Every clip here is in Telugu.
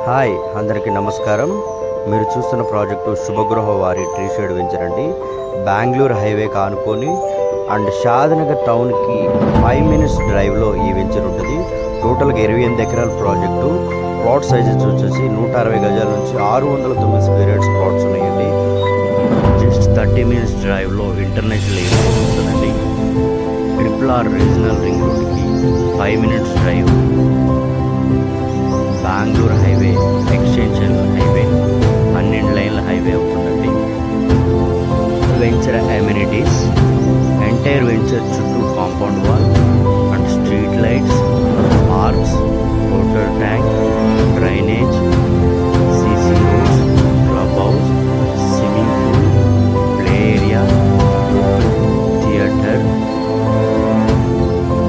హాయ్ అందరికీ నమస్కారం. మీరు చూస్తున్న ప్రాజెక్టు శుభగృహ వారి ట్రీ షేడ్ వెంచర్ అండి. బెంగళూరు హైవే కానుకొని అండ్ షాద్నగర్ టౌన్కి 5 minutes డ్రైవ్లో ఈ వెంచర్ ఉంటుంది. టోటల్గా 28 ఎకరాల ప్రాజెక్టు. ప్లాట్ సైజెస్ వచ్చేసి 160 గజాల నుంచి 609 స్క్వేర్ యార్డ్స్ ప్లాట్స్ ఉన్నాయండి. జస్ట్ 30 minutes డ్రైవ్లో ఇంటర్నేషనల్ ఎయిర్పోర్ట్ ఉంటుందండి. RRR రీజనల్ రింగ్ రోడ్కి 5 minutes డ్రైవ్. బెంగళూరు హైవే ఎక్స్టెన్షన్ హైవే 12 లైన్ల హైవే అవుతుందండి. వెంచర్ అమ్యూనిటీస్ ఎంటైర్ వెంచర్ చుట్టూ compound wall and street lights, parks, water tank, drainage, CC roads, club house, swimming pool, play area, theatre,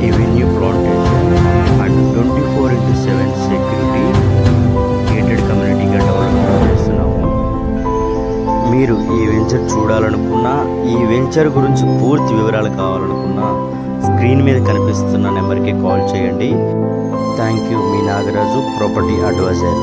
avenue plantation and 24/7 security gated కమ్యూనిటీగా డెవలప్ చేస్తున్నాము. మీరు ఈ వెంచర్ చూడాలనుకున్నా, ఈ వెంచర్ గురించి పూర్తి వివరాలు కావాలనుకున్నా స్క్రీన్ మీద కనిపిస్తున్న నెంబర్కి కాల్ చేయండి. Thank you. మీ నాగరాజు, ప్రాపర్టీ అడ్వైజర్.